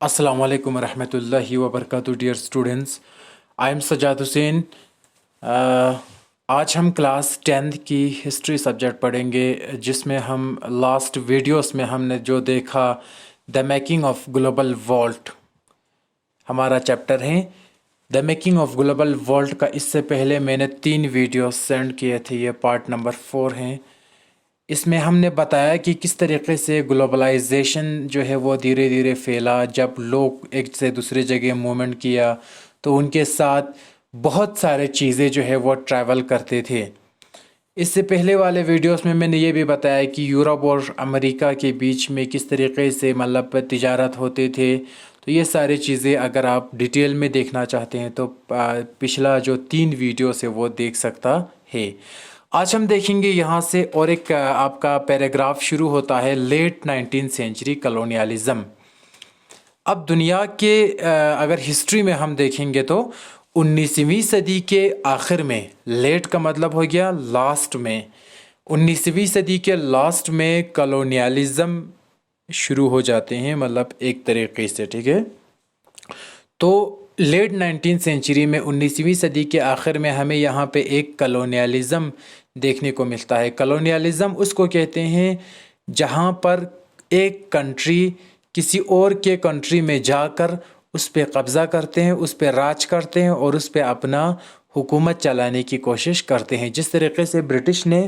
अस्सलाम वालेकुम रहमतुल्लाहि व बरकातहू dear students. I am Sajad Hussain. आज हम क्लास 10th की हिस्ट्री सब्जेक्ट पढ़ेंगे, जिसमें हम लास्ट वीडियोस में हमने जो देखा the making of global world हमारा चैप्टर है। The making of global world का इससे पहले मैंने 3 वीडियो सेंड किए थे, ये पार्ट नंबर 4 हैं। इसमें हमने बताया कि किस तरीके से ग्लोबलाइजेशन जो है वो धीरे धीरे फैला। जब लोग एक से दूसरी जगह मूवमेंट किया तो उनके साथ बहुत सारे चीज़ें जो है वो ट्रैवल करते थे। इससे पहले वाले वीडियोस में मैंने ये भी बताया कि यूरोप और अमेरिका के बीच में किस तरीके से मतलब तिजारत होते थे। तो ये सारी चीज़ें अगर आप डिटेल में देखना चाहते हैं तो पिछला जो 3 वीडियोस है वो देख सकता है। आज हम देखेंगे यहाँ से, और एक आपका पैराग्राफ शुरू होता है लेट 19th सेंचुरी कॉलोनियलिज्म। अब दुनिया के अगर हिस्ट्री में हम देखेंगे तो 19वीं सदी के आखिर में, लेट का मतलब हो गया लास्ट में, 19वीं सदी के लास्ट में कॉलोनियलिज्म शुरू हो जाते हैं, मतलब एक तरीके से, ठीक है। तो लेट 19th सेंचुरी में 19वीं सदी के आखिर में हमें यहाँ पे एक कॉलोनियलिज्म देखने को मिलता है। कॉलोनियलिज्म उसको कहते हैं जहाँ पर एक कंट्री किसी और के कंट्री में जाकर उस पर कब्ज़ा करते हैं, उस पर राज करते हैं और उस पर अपना हुकूमत चलाने की कोशिश करते हैं। जिस तरीके से ब्रिटिश ने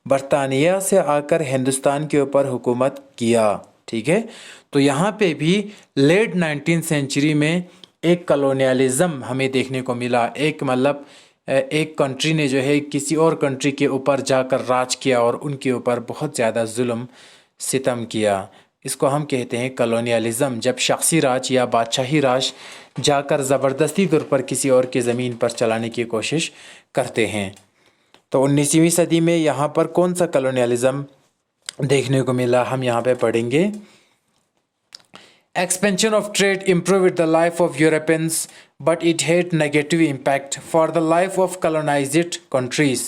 बरतानिया से आकर हिंदुस्तान के ऊपर हुकूमत किया, ठीक है। तो यहाँ पे भी लेट 19th सेंचुरी में एक कॉलोनियलिज्म हमें देखने को मिला। एक मतलब एक कंट्री ने जो है किसी और कंट्री के ऊपर जाकर राज किया और उनके ऊपर बहुत ज़्यादा जुल्म सितम किया। इसको हम कहते हैं कॉलोनियलिज्म, जब शख्सी राज या बादशाही राज जाकर ज़बरदस्ती तौर पर किसी और की ज़मीन पर चलाने की कोशिश करते हैं। तो 19वीं सदी में यहाँ पर कौन सा कॉलोनियलिज्म देखने को मिला, हम यहाँ पे पढ़ेंगे। Expansion of trade improved the life of Europeans, but it had negative impact for the life of colonized countries.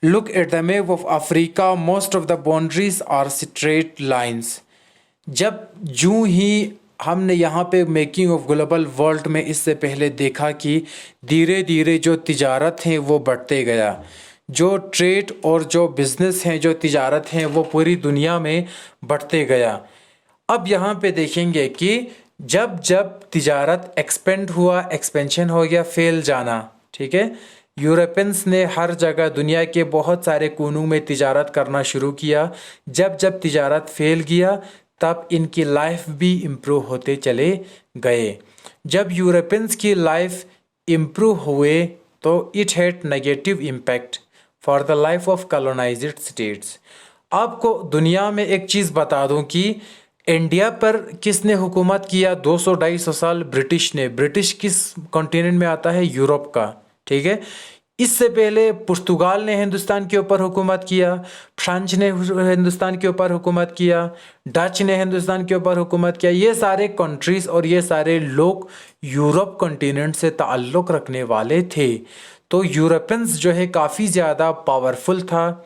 Look at the map of Africa. Most of the boundaries are straight lines. जब जूं ही हमने यहाँ पे making of global world में इससे पहले देखा कि धीरे धीरे जो तिजारत है वो बढ़ते गया, जो ट्रेड और जो बिज़नेस हैं, जो तिजारत हैं, वो पूरी दुनिया में बढ़ते गया। अब यहाँ पे देखेंगे कि जब जब तिजारत एक्सपेंड हुआ, एक्सपेंशन हो गया, फैल जाना, ठीक है। यूरोपियंस ने हर जगह दुनिया के बहुत सारे कोनों में तिजारत करना शुरू किया। जब जब तिजारत फैल गया तब इनकी लाइफ भी इम्प्रूव होते चले गए। जब यूरोपियंस की लाइफ इम्प्रूव हुए तो it had negative impact for the life of colonised states. आपको दुनिया में एक चीज़ बता दूं कि इंडिया पर किसने हुकूमत किया 200-250 साल? ब्रिटिश ने। ब्रिटिश किस कॉन्टिनेंट में आता है? यूरोप का, ठीक है। इससे पहले पुर्तगाल ने हिंदुस्तान के ऊपर हुकूमत किया, फ्रांस ने हिंदुस्तान के ऊपर हुकूमत किया, डच ने हिंदुस्तान के ऊपर हुकूमत किया। ये सारे कंट्रीज़ और ये सारे लोग यूरोप कॉन्टिनेंट से ताल्लुक़ रखने वाले थे। तो यूरोपियंस जो है काफ़ी ज़्यादा पावरफुल था,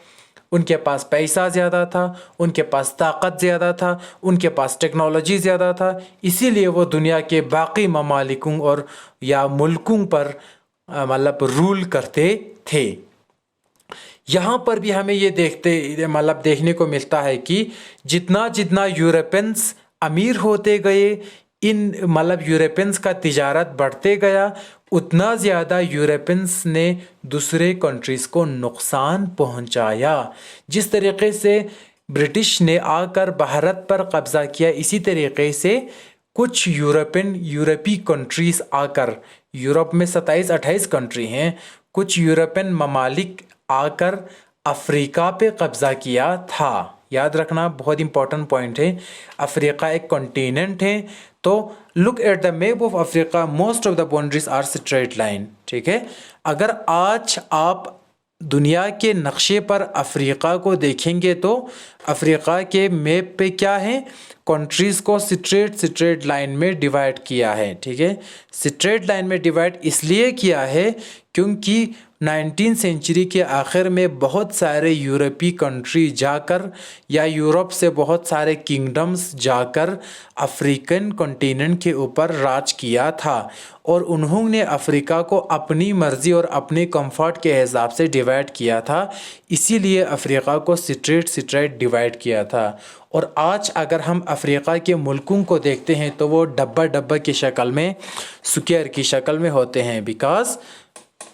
उनके पास पैसा ज़्यादा था, उनके पास ताकत ज़्यादा था, उनके पास टेक्नोलॉजी ज़्यादा था। इसीलिए वो दुनिया के बाकी ममालिकों और या मुल्कों पर मतलब रूल करते थे। यहाँ पर भी हमें ये देखने को मिलता है कि जितना जितना यूरोपियंस अमीर होते गए, इन यूरोपियंस का तिजारत बढ़ते गया, उतना ज़्यादा यूरोपियंस ने दूसरे कंट्रीज़ को नुकसान पहुंचाया। जिस तरीके से ब्रिटिश ने आकर भारत पर कब्ज़ा किया, इसी तरीके से कुछ यूरोपी कंट्रीज़ आकर, यूरोप में 27-28 कंट्री हैं, कुछ यूरोपियन ममालिक आकर अफ्रीका पे कब्ज़ा किया था। याद रखना, बहुत इंपॉर्टेंट पॉइंट है। अफ्रीका एक कॉन्टिनेंट है। तो look at the map of Africa, most of the boundaries are straight line, ठीक है। अगर आज आप दुनिया के नक्शे पर अफ्रीका को देखेंगे तो अफ्रीका के मैप पे क्या है, कंट्रीज़ को स्ट्रेट लाइन में डिवाइड किया है। ठीक है, स्ट्रेट लाइन में डिवाइड इसलिए किया है क्योंकि 19वीं सेंचुरी के आखिर में बहुत सारे यूरोपीय कंट्री जाकर या यूरोप से बहुत सारे किंगडम्स जाकर अफ्रीकन कॉन्टिनेंट के ऊपर राज किया था और उन्होंने अफ्रीका को अपनी मर्ज़ी और अपने कंफर्ट के हिसाब से डिवाइड किया था, इसीलिए अफ्रीका को स्ट्रेट डिवाइड किया था। और आज अगर हम अफ्रीका के मुल्कों को देखते हैं तो वो डब्बा की शक्ल में, स्क्वायर की शक्ल में होते हैं, बिकॉज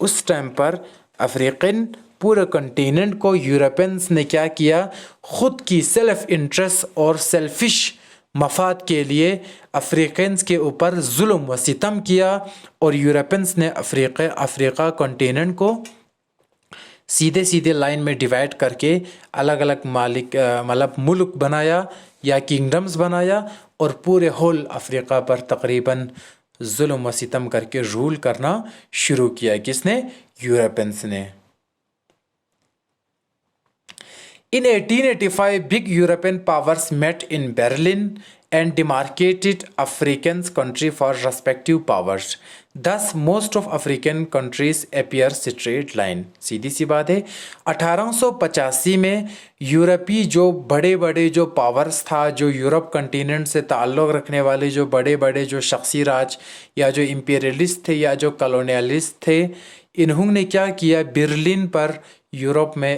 उस टाइम पर अफ्रीकन पूरे कॉन्टिनेंट को यूरोपियंस ने क्या किया, ख़ुद की सेल्फ इंटरेस्ट और सेल्फिश मफाद के लिए अफ्रीकन्स के ऊपर जुल्म व सितम किया और यूरोपियंस ने अफ्रीका कॉन्टिनेंट को सीधे लाइन में डिवाइड करके अलग अलग मतलब मुल्क बनाया या किंगडम्स बनाया और पूरे होल अफ्रीका पर तकरीबन जुल्म व सितम करके रूल करना शुरू किया। किसने? यूरोपियंस ने। In 1885, big European powers met in Berlin and demarcated African countries for respective powers. Thus, most of African countries appear straight line. सीधी सी बात है। 1885 में यूरोपीय जो बड़े बड़े जो पावर्स था, जो यूरोप कंटिनेंट से ताल्लुक़ रखने वाले जो बड़े बड़े जो शख्सी राज या जो इम्पीरियलिस्ट थे या जो कॉलोनियलिस्ट थे, इन्होंने क्या किया, बर्लिन पर यूरोप में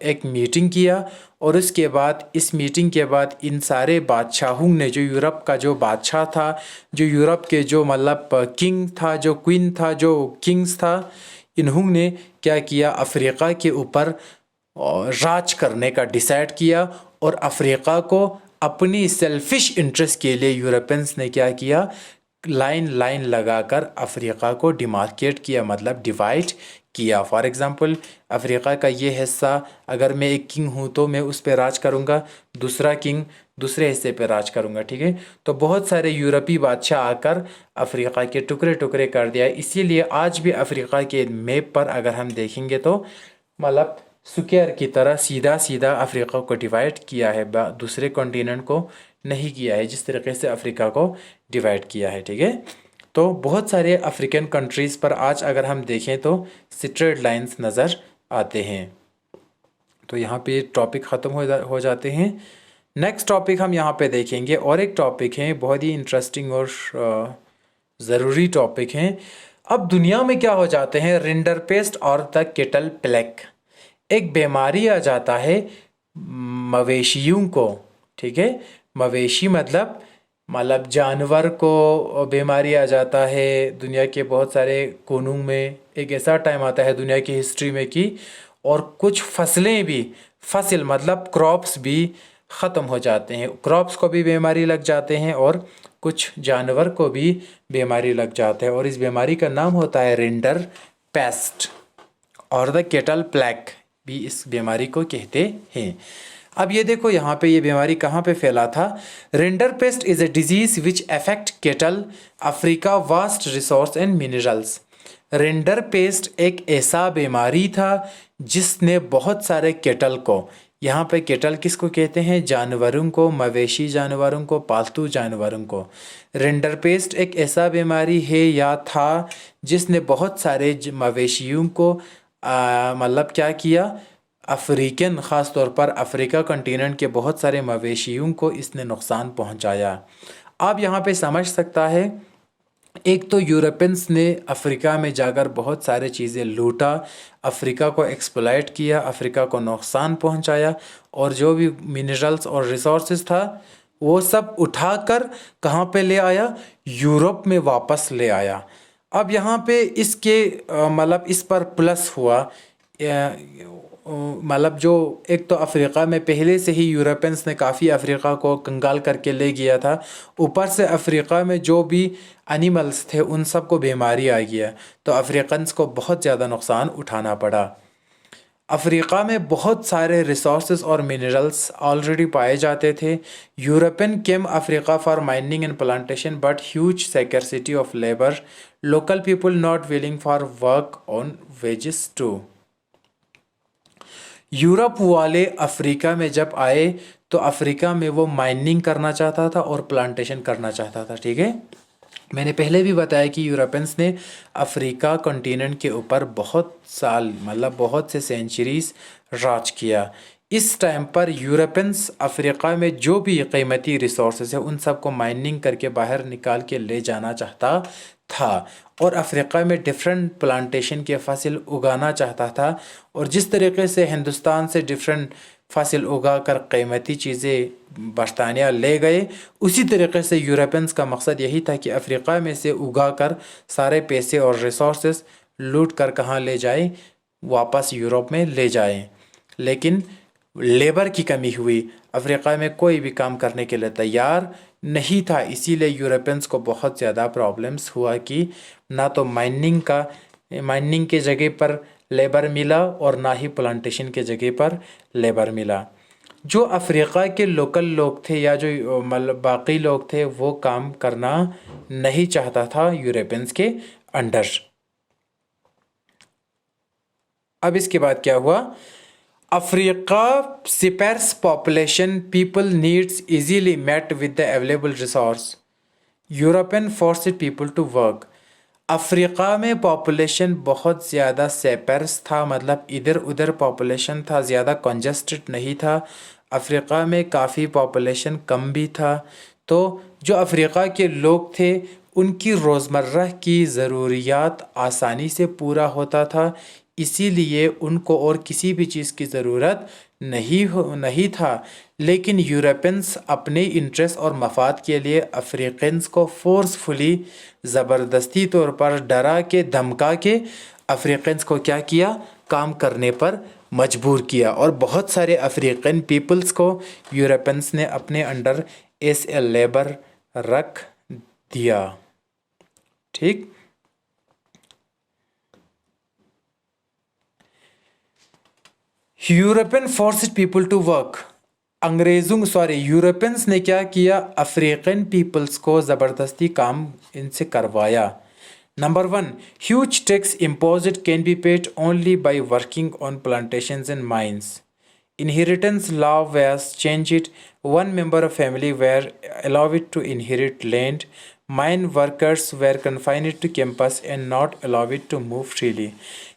एक मीटिंग किया और उसके बाद इस मीटिंग के बाद इन सारे बादशाहों ने, जो यूरोप का जो बादशाह था, जो यूरोप के जो मतलब किंग था, जो क्वीन था, जो किंग्स था, इन्होंने क्या किया, अफ्रीका के ऊपर राज करने का डिसाइड किया और अफ्रीका को अपनी सेल्फिश इंटरेस्ट के लिए यूरोपियंस ने क्या किया, लाइन लगाकर अफ्रीका को डिमार्केट किया, मतलब डिवाइड किया। फॉर एग्ज़ाम्पल अफ्रीका का ये हिस्सा, अगर मैं एक किंग हूँ तो मैं उस पर राज करूँगा, दूसरा किंग दूसरे हिस्से पर राज करूँगा। ठीक है, तो बहुत सारे यूरोपीय बादशाह आकर अफ्रीका के टुकड़े टुकड़े कर दिया। इसीलिए आज भी अफ्रीका के मैप पर अगर हम देखेंगे तो मतलब स्क्वायर की तरह सीधा अफ्रीका को डिवाइड किया है, दूसरे कॉन्टिनेंट को नहीं किया है, जिस तरीके से अफ्रीका को डिवाइड किया है। ठीक है, तो बहुत सारे अफ्रीकन कंट्रीज़ पर आज अगर हम देखें तो स्ट्रेट लाइंस नज़र आते हैं। तो यहाँ पे टॉपिक ख़त्म हो जाते हैं। नेक्स्ट टॉपिक हम यहाँ पे देखेंगे और एक टॉपिक है बहुत ही इंटरेस्टिंग और ज़रूरी टॉपिक है। अब दुनिया में क्या हो जाते हैं, रिंडरपेस्ट और द केटल प्लेग, एक बीमारी आ जाता है मवेशियों को। ठीक है, मवेशी मतलब जानवर को बीमारी आ जाता है। दुनिया के बहुत सारे कोनों में एक ऐसा टाइम आता है दुनिया की हिस्ट्री में कि और कुछ फसलें भी, फसल मतलब क्रॉप्स भी ख़त्म हो जाते हैं, क्रॉप्स को भी बीमारी लग जाते हैं और कुछ जानवर को भी बीमारी लग जाता है और इस बीमारी का नाम होता है रिंडर पेस्ट और द केटल प्लेग भी इस बीमारी को कहते हैं। अब ये देखो यहाँ पे ये बीमारी कहाँ पे फैला था। Rinder paste is a disease which affect kettle Africa vast resource and minerals. Rinder paste एक ऐसा बीमारी था जिसने बहुत सारे केटल को, यहाँ पे केटल किसको कहते हैं, जानवरों को, मवेशी जानवरों को, पालतू जानवरों को। रिंडर पेस्ट एक ऐसा बीमारी है या था जिसने बहुत सारे मवेशियों को मतलब क्या किया, अफ्रीकन ख़ास तौर पर अफ्रीका कॉन्टिनेंट के बहुत सारे मवेशियों को इसने नुकसान पहुंचाया। आप यहाँ पे समझ सकता है, एक तो यूरोपियंस ने अफ्रीका में जाकर बहुत सारे चीज़ें लूटा, अफ्रीका को एक्सप्लॉइट किया, अफ्रीका को नुकसान पहुंचाया और जो भी मिनरल्स और रिसोर्सेज था वो सब उठाकर कहाँ पे ले आया, यूरोप में वापस ले आया। अब यहाँ पे इसके मतलब इस पर प्लस हुआ, मतलब जो एक तो अफ्रीका में पहले से ही यूरोपियंस ने काफ़ी अफ्रीका को कंगाल करके ले गया था, ऊपर से अफ्रीका में जो भी एनिमल्स थे उन सब को बीमारी आ गया, तो अफ्रीकन्स को बहुत ज़्यादा नुकसान उठाना पड़ा। अफ्रीका में बहुत सारे रिसोर्सेज और मिनरल्स ऑलरेडी पाए जाते थे। European came Africa for mining and plantation but huge scarcity of labour, local people not willing for work on wages too. Europe वाले अफ्रीका में जब आए तो अफ्रीका में वो माइनिंग करना चाहता था और प्लांटेशन करना चाहता था, ठीक है। मैंने पहले भी बताया कि यूरोपियंस ने अफ्रीका कॉन्टिनेंट के ऊपर बहुत साल मतलब बहुत से सेंचुरीज राज किया। इस टाइम पर यूरोपियंस अफ्रीका में जो भी कीमती रिसोर्सेज है उन सबको माइनिंग करके बाहर निकाल के ले जाना चाहता था और अफ्रीका में डिफरेंट प्लांटेशन के फसल उगाना चाहता था। और जिस तरीके से हिंदुस्तान से डिफरेंट फसल उगा कर कीमती चीज़ें बरतानिया ले गए, उसी तरीके से यूरोपियंस का मकसद यही था कि अफ्रीका में से उगा कर सारे पैसे और रिसोर्सेज लूट कर कहाँ ले जाए, वापस यूरोप में ले जाए। लेकिन लेबर की कमी हुई, अफ्रीका में कोई भी काम करने के लिए तैयार नहीं था, इसीलिए यूरोपियंस को बहुत ज़्यादा प्रॉब्लम्स हुआ कि ना तो माइनिंग के जगह पर लेबर मिला और ना ही प्लांटेशन के जगह पर लेबर मिला। जो अफ्रीका के लोकल लोग थे या जो मतलब बाकी लोग थे वो काम करना नहीं चाहता था यूरोपियंस के अंडर। अब इसके बाद क्या हुआ, Africa sparse population people needs easily met with the available resource, European forced people to work. Africa में पॉपुलेशन बहुत ज़्यादा स्पार्स था, मतलब इधर उधर पॉपुलेशन था, ज़्यादा कंजस्टेड नहीं था। अफ्रीका में काफ़ी पॉपुलेशन कम भी था। तो जो अफ्रीका के लोग थे उनकी रोज़मर्रा की ज़रूरियात आसानी से पूरा होता था, इसीलिए उनको और किसी भी चीज़ की ज़रूरत नहीं था। लेकिन यूरोपियंस अपने इंटरेस्ट और मफाद के लिए अफ्रीकन्स को फोर्सफुली ज़बरदस्ती तौर पर डरा के धमका के अफ्रीकन्स को क्या किया, काम करने पर मजबूर किया। और बहुत सारे अफ्रीकन पीपल्स को यूरोपियंस ने अपने अंडर एज ए लेबर रख दिया, ठीक। European forced people to work, Europeans ने क्या किया, अफ्रीकन पीपल्स को ज़बरदस्ती काम इनसे करवाया। Number 1, huge tax imposed can be paid only by working on plantations and mines. Inheritance law was changed. One member of family were allowed to inherit land. Mine workers were confined to campus and not allowed to move freely.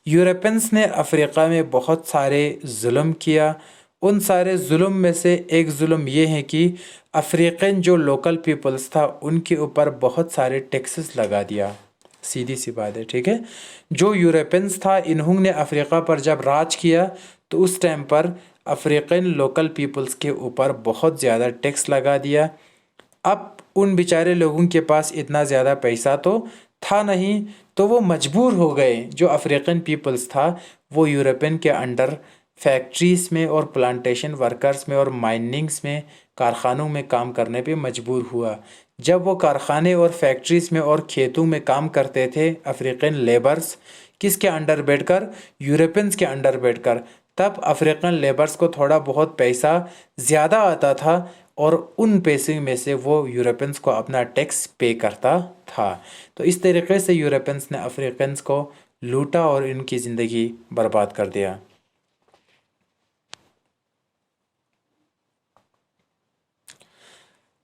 Europeans ने Africa में बहुत सारे जुल्म किया। उन सारे जुल्म में से एक जुल्म ये है कि अफ्रीकन जो लोकल पीपल्स था उनके ऊपर बहुत सारे टैक्सेस लगा दिया, सीधी सी बात है, ठीक है। जो यूरोपियंस था इन्होंने अफ्रीका पर जब राज किया तो उस टाइम पर अफ्रीकन लोकल पीपल्स के ऊपर बहुत ज़्यादा टैक्स लगा दिया। अब उन बेचारे लोगों के पास इतना ज़्यादा पैसा तो था नहीं, तो वो मजबूर हो गए, जो अफ्रीकन पीपल्स था वो यूरोपियन के अंडर फैक्ट्रीज़ में और प्लांटेशन वर्कर्स में और माइनिंग्स में कारखानों में काम करने पे मजबूर हुआ। जब वो कारखाने और फैक्ट्रीज़ में और खेतों में काम करते थे अफ्रीकन लेबर्स, किसके अंडर बैठकर, यूरोपियंस के अंडर बैठकर, तब अफ्रीकन लेबर्स को थोड़ा बहुत पैसा ज़्यादा आता था और उन पैसे में से वो यूरोपियंस को अपना टैक्स पे करता था। तो इस तरीके से यूरोपियंस ने अफ्रीकन्स को लूटा और इनकी ज़िंदगी बर्बाद कर दिया।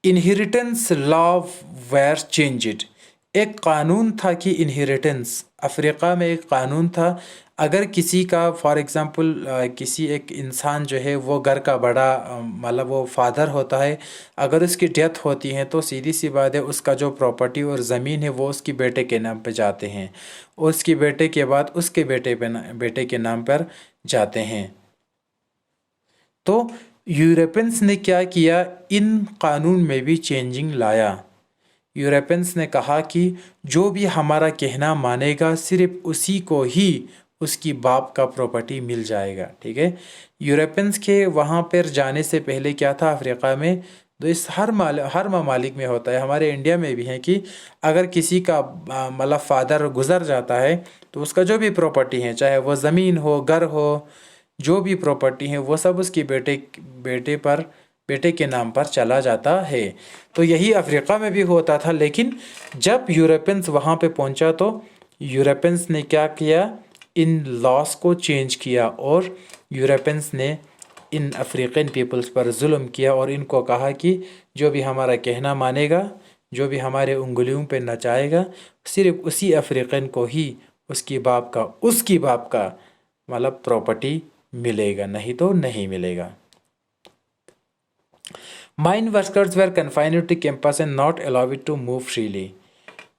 इनहेरिटेंस लॉ वेर चेंज्ड, एक कानून था कि इनहेरिटेंस, अफ्रीका में एक कानून था, अगर किसी का फॉर एग्ज़ाम्पल किसी एक इंसान जो है वो घर का बड़ा मतलब वो फादर होता है, अगर उसकी डेथ होती है तो सीधी सी बात है उसका जो प्रॉपर्टी और ज़मीन है वो उसकी बेटे के नाम पे जाते हैं और उसकी बेटे के बाद उसके बेटे के नाम पर जाते हैं। तो यूरोपियंस ने क्या किया, इन कानून में भी चेंजिंग लाया। यूरोपियंस ने कहा कि जो भी हमारा कहना मानेगा सिर्फ उसी को ही उसकी बाप का प्रॉपर्टी मिल जाएगा, ठीक है। यूरोपियंस के वहाँ पर जाने से पहले क्या था अफ्रीका में, तो इस हर ममालिक में होता है, हमारे इंडिया में भी है कि अगर किसी का मतलब फादर गुजर जाता है तो उसका जो भी प्रॉपर्टी है, चाहे वो ज़मीन हो, घर हो, जो भी प्रॉपर्टी है वो सब उसकी बेटे के नाम पर चला जाता है। तो यही अफ्रीका में भी होता था। लेकिन जब यूरोपियंस वहाँ पे पहुँचा तो यूरोपियंस ने क्या किया, इन लॉस को चेंज किया और यूरोपियंस ने इन अफ्रीकन पीपल्स पर जुल्म किया और इनको कहा कि जो भी हमारा कहना मानेगा, जो भी हमारे उंगलियों पे नचाएगा, सिर्फ उसी अफ्रीकन को ही उसकी बाप का मतलब प्रॉपर्टी मिलेगा, नहीं तो नहीं मिलेगा। Mine workers were confined to campus and not allowed to move freely.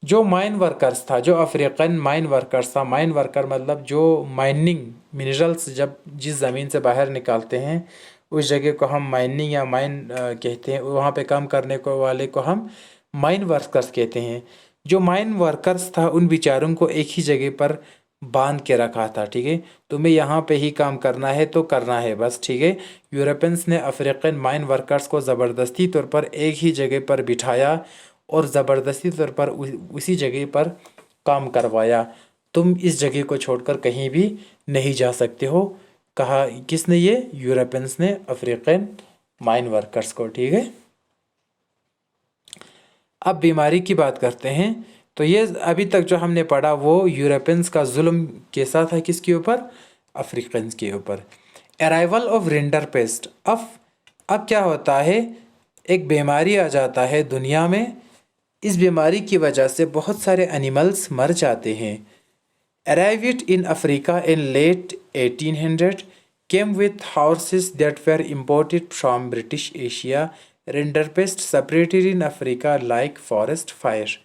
जो माइन वर्कर्स था, जो अफ्रीकन माइन वर्कर्स था, माइन वर्कर मतलब जो माइनिंग मिनरल्स जब जिस ज़मीन से बाहर निकालते हैं उस जगह को हम माइनिंग या माइन कहते हैं। वहाँ पे काम करने को वाले को हम माइन वर्कर्स कहते हैं। जो माइन वर्कर्स था उन बेचारों को एक ही जगह पर बांध के रखा था, ठीक है। तुम्हें यहाँ पे ही काम करना है तो करना है बस, ठीक है। यूरोपियंस ने अफ्रीकन माइन वर्कर्स को ज़बरदस्ती तौर पर एक ही जगह पर बिठाया और ज़बरदस्ती तौर पर उसी जगह पर काम करवाया। तुम इस जगह को छोड़कर कहीं भी नहीं जा सकते हो, कहा किसने? ये यूरोपियंस ने अफ्रीकन माइन वर्कर्स को, ठीक है। अब बीमारी की बात करते हैं। तो ये अभी तक जो हमने पढ़ा वो यूरोपियंस का जुल्म कैसा था, किसके ऊपर? अफ्रीकन्स के ऊपर। Arrival of rinderpest. अब क्या होता है, एक बीमारी आ जाता है दुनिया में। इस बीमारी की वजह से बहुत सारे एनिमल्स मर जाते हैं। Arrived in Africa in late 1800, came with horses that were imported from British Asia. Rinderpest separated in Africa like forest fire.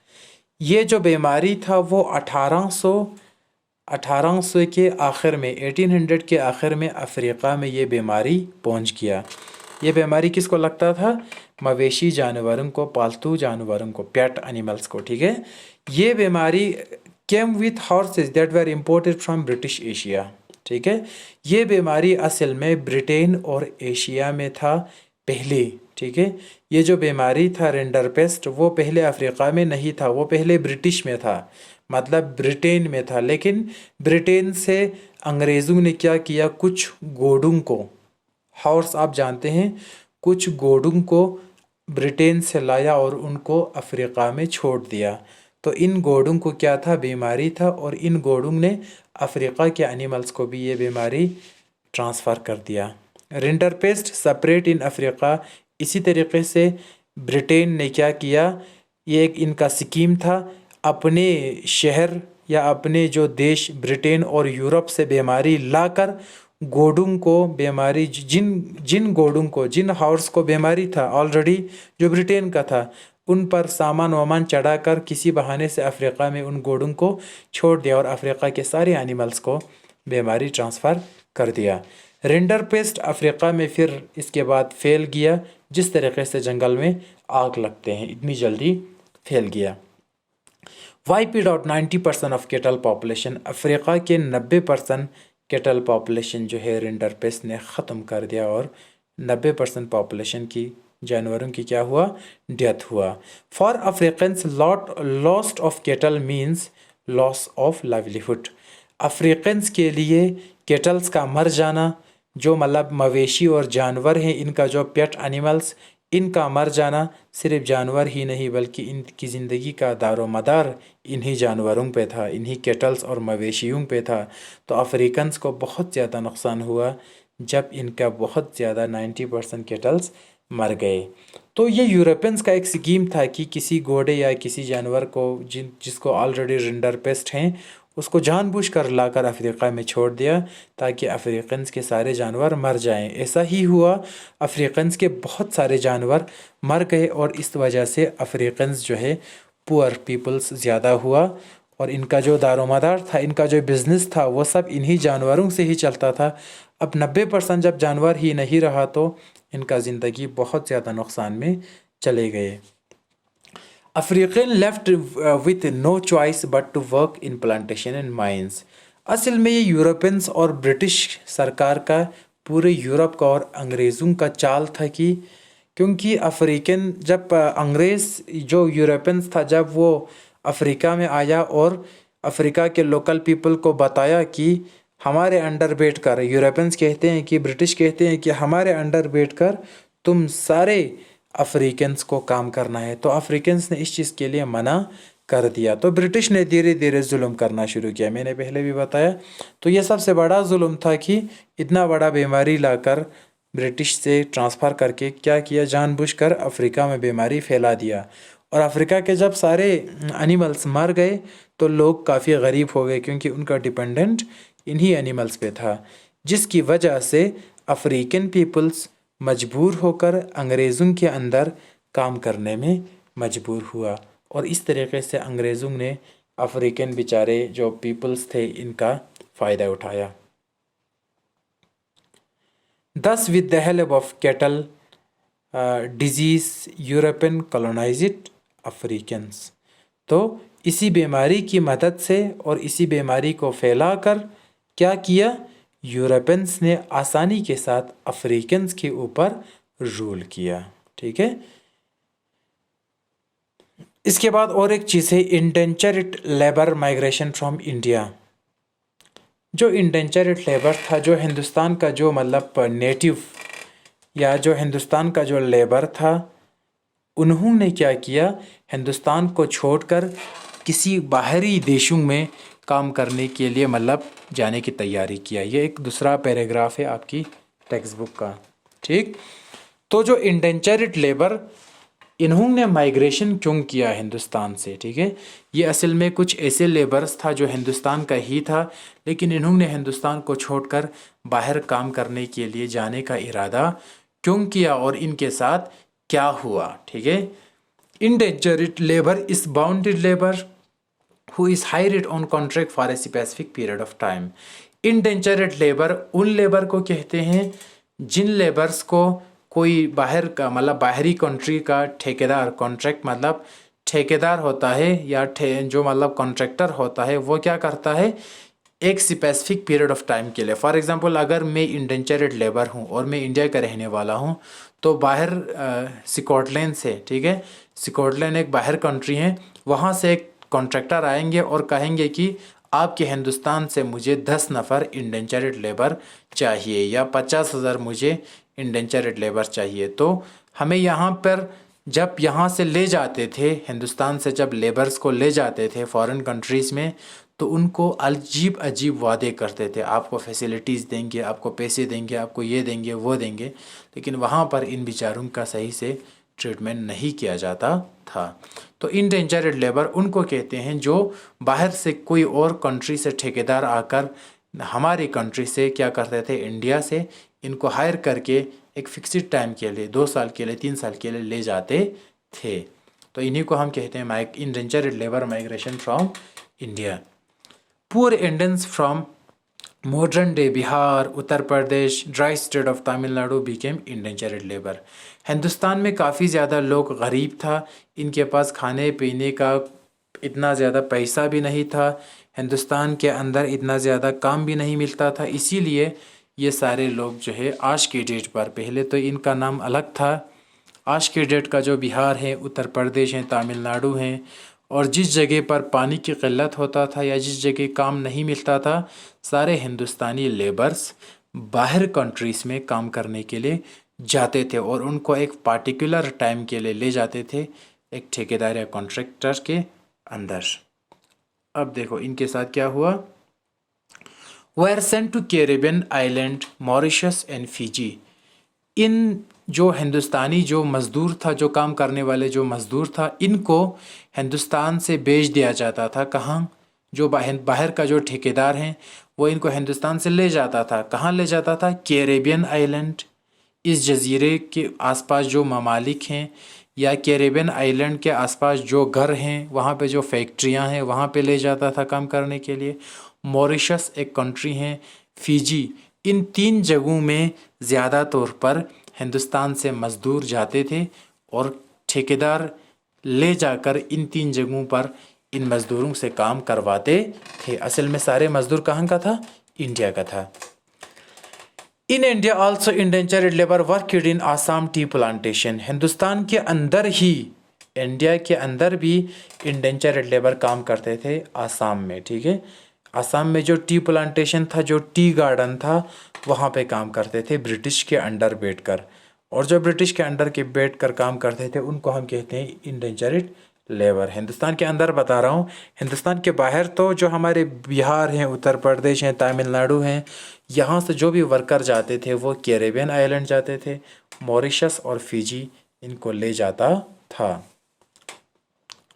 ये जो बीमारी था वो 1800 के आखिर में, 1800 के आखिर में अफ्रीका में ये बीमारी पहुंच गया। ये बीमारी किसको लगता था? मवेशी जानवरों को, पालतू जानवरों को, पेट एनिमल्स को, ठीक है। ये बीमारी केम with horses that were imported from British Asia, ठीक है। ये बीमारी असल में ब्रिटेन और एशिया में था पहले, ठीक है। ये जो बीमारी था रिंडरपेस्ट वो पहले अफ्रीका में नहीं था, वो पहले ब्रिटिश में था, मतलब ब्रिटेन में था। लेकिन ब्रिटेन से अंग्रेज़ों ने क्या किया, कुछ घोड़ों को, हॉर्स आप जानते हैं, कुछ घोड़ों को ब्रिटेन से लाया और उनको अफ्रीका में छोड़ दिया। तो इन घोड़ों को क्या था, बीमारी था, और इन घोड़ों ने अफ्रीका के एनिमल्स को भी ये बीमारी ट्रांसफ़र कर दिया। Rinderpest separate in Africa. इसी तरीके से ब्रिटेन ने क्या किया, ये एक इनका स्कीम था, अपने शहर या अपने जो देश ब्रिटेन और यूरोप से बीमारी लाकर घोड़ों को बीमारी, जिन घोड़ों को, जिन हॉर्स को बीमारी था ऑलरेडी जो ब्रिटेन का था, उन पर सामान वामान चढ़ाकर किसी बहाने से अफ्रीका में उन घोड़ों को छोड़ दिया और अफ्रीका के सारे एनिमल्स को बीमारी ट्रांसफ़र कर दिया। रिंडरपेस्ट अफ्रीका में फिर इसके बाद फैल गया, जिस तरीके से जंगल में आग लगते हैं इतनी जल्दी फैल गया। Wiped out 90% of kettle population. Africa के 90% केटल पॉपुलेशन जो है रिंडरपेस्ट ने ख़त्म कर दिया और 90% पॉपुलेशन की जानवरों की क्या हुआ, डेथ हुआ। For Africans lost of kettle means loss of livelihood. Africans के लिए केटल्स का मर जाना, जो मतलब मवेशी और जानवर हैं, इनका जो पेट एनिमल्स, इनका मर जाना, सिर्फ जानवर ही नहीं बल्कि इनकी ज़िंदगी का दारोमदार इन्हीं जानवरों पे था, इन्हीं केटल्स और मवेशियों पे था। तो अफ्रीकन्स को बहुत ज़्यादा नुकसान हुआ जब इनका बहुत ज़्यादा 90% केटल्स मर गए। तो ये यूरोपियंस का एक स्कीम था कि किसी घोड़े या किसी जानवर को जिसको ऑलरेडी रिंडरपेस्ट हैं उसको जानबूझकर लाकर अफ्रीका में छोड़ दिया ताकि अफ्रीकन्स के सारे जानवर मर जाएं। ऐसा ही हुआ, अफ्रीकन्स के बहुत सारे जानवर मर गए और इस वजह से अफ्रीकन्स जो है पुअर पीपल्स ज़्यादा हुआ और इनका जो दारोमदार था, इनका जो बिज़नेस था वो सब इन्हीं जानवरों से ही चलता था। अब 90% जब जानवर ही नहीं रहा तो इनका ज़िंदगी बहुत ज़्यादा नुकसान में चले गए। African left with no choice but to work in plantation and mines. असल में ये यूरोपियंस और ब्रिटिश सरकार का, पूरे यूरोप का और अंग्रेज़ों का चाल था कि क्योंकि अफ्रीकन जब अंग्रेज़ जो यूरोपियंस था जब वो अफ्रीका में आया और अफ्रीका के लोकल पीपल को बताया कि हमारे अंडर बैठकर, यूरोपियंस कहते हैं कि ब्रिटिश कहते हैं कि हमारे अंडर बैठकर तुम सारे अफ्रीकन्स को काम करना है, तो अफ्रीकन्स ने इस चीज़ के लिए मना कर दिया। तो ब्रिटिश ने धीरे धीरे जुल्म करना शुरू किया, मैंने पहले भी बताया। तो ये सबसे बड़ा जुल्म था कि इतना बड़ा बीमारी लाकर ब्रिटिश से ट्रांसफ़र करके क्या किया, जानबूझकर अफ्रीका में बीमारी फैला दिया। और अफ्रीका के जब सारे एनिमल्स मर गए तो लोग काफ़ी गरीब हो गए, क्योंकि उनका डिपेंडेंट इन्हीं एनिमल्स पे था, जिसकी वजह से अफ्रीकन पीपल्स मजबूर होकर अंग्रेज़ों के अंदर काम करने में मजबूर हुआ। और इस तरीके से अंग्रेज़ों ने अफ्रीकन बेचारे जो पीपल्स थे इनका फ़ायदा उठाया। Thus, with the help of cattle disease, European colonized Africans. तो इसी बीमारी की मदद से और इसी बीमारी को फैलाकर क्या किया, यूरोपियंस ने आसानी के साथ अफ्रीकन्स के ऊपर रूल किया। ठीक है। इसके बाद और एक चीज़ है indentured labour migration from India. जो इंडेंचर्ड लेबर था, जो हिंदुस्तान का जो मतलब नेटिव या जो हिंदुस्तान का जो लेबर था, उन्होंने क्या किया, हिंदुस्तान को छोड़कर किसी बाहरी देशों में काम करने के लिए मतलब जाने की तैयारी किया। ये एक दूसरा पैराग्राफ है आपकी टेक्स्ट बुक का। ठीक। तो जो इंडेंचर्ड लेबर, इन्होंने माइग्रेशन क्यों किया हिंदुस्तान से। ठीक है। ये असल में कुछ ऐसे लेबर्स था जो हिंदुस्तान का ही था, लेकिन इन्होंने हिंदुस्तान को छोड़कर बाहर काम करने के लिए जाने का इरादा क्यों किया और इनके साथ क्या हुआ। ठीक है। Indentured labour is bounded labour who is hired on contract for a specific period of time. Indentured labour उन लेबर को कहते हैं जिन लेबर्स को कोई बाहर का मतलब बाहरी कंट्री का ठेकेदार, कॉन्ट्रैक्ट मतलब ठेकेदार होता है या जो मतलब कॉन्ट्रैक्टर होता है, वो क्या करता है, एक स्पेसिफिक पीरियड ऑफ टाइम के लिए। फॉर एग्जांपल अगर मैं इंडेंचर्ड लेबर हूँ और मैं इंडिया का रहने वाला हूँ, तो बाहर स्कॉटलैंड से, ठीक है, स्कॉटलैंड एक बाहर कंट्री है, वहाँ से एक कॉन्ट्रैक्टर आएंगे और कहेंगे कि आपके हिंदुस्तान से मुझे 10 नफ़र इंडेंचर्ड लेबर चाहिए या 50,000 मुझे इंडेंचर्ड लेबर चाहिए। तो हमें यहाँ पर जब यहाँ से ले जाते थे, हिंदुस्तान से जब लेबर्स को ले जाते थे फॉरेन कंट्रीज़ में, तो उनको अजीब अजीब वादे करते थे, आपको फैसिलिटीज़ देंगे, आपको पैसे देंगे, आपको ये देंगे वो देंगे, लेकिन वहाँ पर इन बेचारों का सही से ट्रीटमेंट नहीं किया जाता था। तो इंडेंचर्ड लेबर उनको कहते हैं जो बाहर से कोई और कंट्री से ठेकेदार आकर हमारी कंट्री से क्या करते थे, इंडिया से इनको हायर करके एक फिक्स्ड टाइम के लिए 2 साल के लिए 3 साल के लिए ले जाते थे। तो इन्हीं को हम कहते हैं indentured labour migration from India. Poor Indians from modern day Bihar, Uttar Pradesh, dry state of Tamil Nadu became indentured labour. Hindustan में काफ़ी ज़्यादा लोग गरीब था, इनके पास खाने पीने का इतना ज़्यादा पैसा भी नहीं था, हिंदुस्तान के अंदर इतना ज़्यादा काम भी नहीं मिलता था, इसीलिए ये सारे लोग जो है आज की डेट पर, पहले तो इनका नाम अलग था, आज की डेट का जो बिहार है, उत्तर प्रदेश है, तमिलनाडु है, और जिस जगह पर पानी की किल्लत होता था या जिस जगह काम नहीं मिलता था, सारे हिंदुस्तानी लेबर्स बाहर कंट्रीज़ में काम करने के लिए जाते थे और उनको एक पार्टिकुलर टाइम के लिए ले जाते थे एक ठेकेदार या कॉन्ट्रैक्टर के अंदर। अब देखो इनके साथ क्या हुआ। were sent to Caribbean island, Mauritius and Fiji. इन जो हिंदुस्तानी जो मज़दूर था, जो काम करने वाले जो मज़दूर था, इनको हिंदुस्तान से भेज दिया जाता था। कहाँ? जो बाहर का जो ठेकेदार हैं वो इनको हिंदुस्तान से ले जाता था। कहाँ ले जाता था? कैरेबियन आइलैंड, इस जजीरे के आसपास जो ममालिक हैं या कैरेबियन आइलैंड के आसपास जो घर हैं, वहाँ पे जो फैक्ट्रियाँ हैं, वहाँ पे ले जाता था काम करने के लिए। मॉरिशस एक कंट्री है, फिजी, इन 3 जगहों में ज़्यादा तौर पर हिंदुस्तान से मज़दूर जाते थे और ठेकेदार ले जाकर इन 3 जगहों पर इन मज़दूरों से काम करवाते थे। असल में सारे मज़दूर कहाँ का था? इंडिया का था। In India also indentured labour worked in Assam tea plantation. Hindustan के अंदर ही, इंडिया के अंदर भी इंडेंचर्ड लेबर काम करते थे आसाम में। ठीक है। आसाम में जो टी प्लांटेशन था, जो टी गार्डन था, वहाँ पे काम करते थे ब्रिटिश के अंडर बैठकर, और जो ब्रिटिश के अंडर के बैठकर काम करते थे उनको हम कहते हैं इंडेंचर्ड लेबर। हिंदुस्तान के अंदर बता रहा हूँ, हिंदुस्तान के बाहर तो जो हमारे बिहार हैं, उत्तर प्रदेश हैं, तमिलनाडु हैं, यहाँ से जो भी वर्कर जाते थे वो कैरेबियन आइलैंड जाते थे, मॉरिशस और फिजी इनको ले जाता था।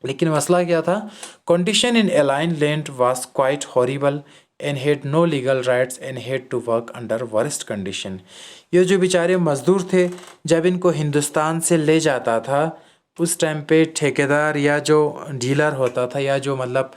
लेकिन मसला क्या था, condition in alien land was quite horrible and had no legal rights and had to work under worst condition. ये जो बेचारे मजदूर थे, जब इनको हिंदुस्तान से ले जाता था उस टाइम पे ठेकेदार या जो डीलर होता था या जो मतलब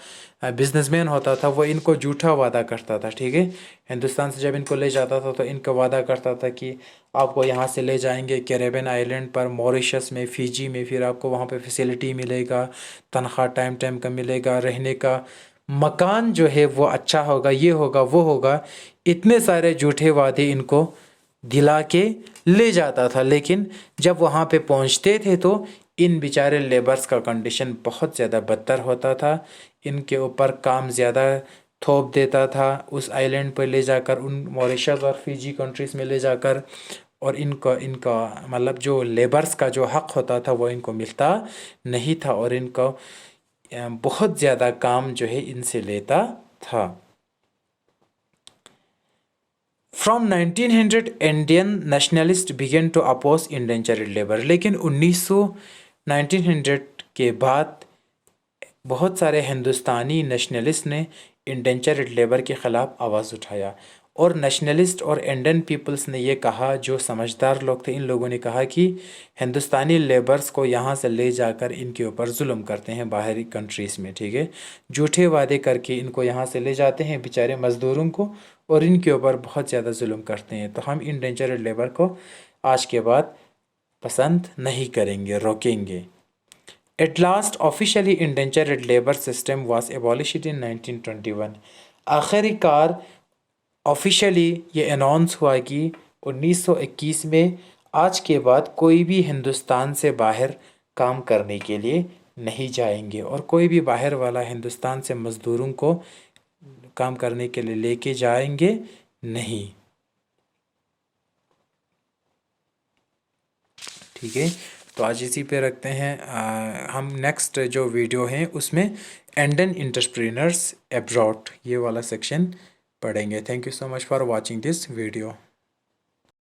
बिजनेसमैन होता था वो इनको झूठा वादा करता था, ठीक है। हिंदुस्तान से जब इनको ले जाता था तो इनका वादा करता था कि आपको यहाँ से ले जाएंगे कैरेबियन आइलैंड पर, मॉरिशस में, फिजी में, फिर आपको वहाँ पे फैसिलिटी मिलेगा, तनख्वाह टाइम टाइम का मिलेगा, रहने का मकान जो है वो अच्छा होगा, ये होगा वो होगा। इतने सारे झूठे वादे इनको दिला के ले जाता था। लेकिन जब वहाँ पे पहुँचते थे तो इन बेचारे लेबर्स का कंडीशन बहुत ज़्यादा बदतर होता था। इनके ऊपर काम ज़्यादा थोप देता था उस आइलैंड पर ले जाकर, उन मॉरिशस और फिजी कंट्रीज़ में ले जाकर, और इनका इनका मतलब जो लेबर्स का जो हक़ होता था वो इनको मिलता नहीं था, और इनको बहुत ज़्यादा काम जो है इनसे लेता था। From 1900 Indian nationalist began to oppose indentured labour. लेकिन 1900 के बाद बहुत सारे हिंदुस्तानी नेशनलिस्ट ने इंडेंचर्ड लेबर के ख़िलाफ़ आवाज़ उठाया, और नेशनलिस्ट और इंडियन पीपल्स ने ये कहा, जो समझदार लोग थे इन लोगों ने कहा कि हिंदुस्तानी लेबर्स को यहाँ से ले जाकर इनके ऊपर जुल्म करते हैं बाहरी कंट्रीज़ में, ठीक है। झूठे वादे करके इनको यहाँ से ले जाते हैं बेचारे मज़दूरों को, और इनके ऊपर बहुत ज़्यादा जुल्म करते हैं। तो हम इंडेंचर्ड लेबर को आज के बाद पसंद नहीं करेंगे, रोकेंगे। At last, officially indentured labor system was abolished in 1921। आखिरकार ऑफिशियली ये अनाउंस हुआ कि 1921 में आज के बाद कोई भी हिंदुस्तान से बाहर काम करने के लिए नहीं जाएंगे, और कोई भी बाहर वाला हिंदुस्तान से मज़दूरों को काम करने के लिए लेके जाएंगे नहीं, ठीक है। तो आज इसी पे रखते हैं। हम नेक्स्ट जो वीडियो हैं उसमें इंडियन एंटरप्रेन्योर्स अब्रॉड ये वाला सेक्शन पढ़ेंगे। Thank you so much for watching this video.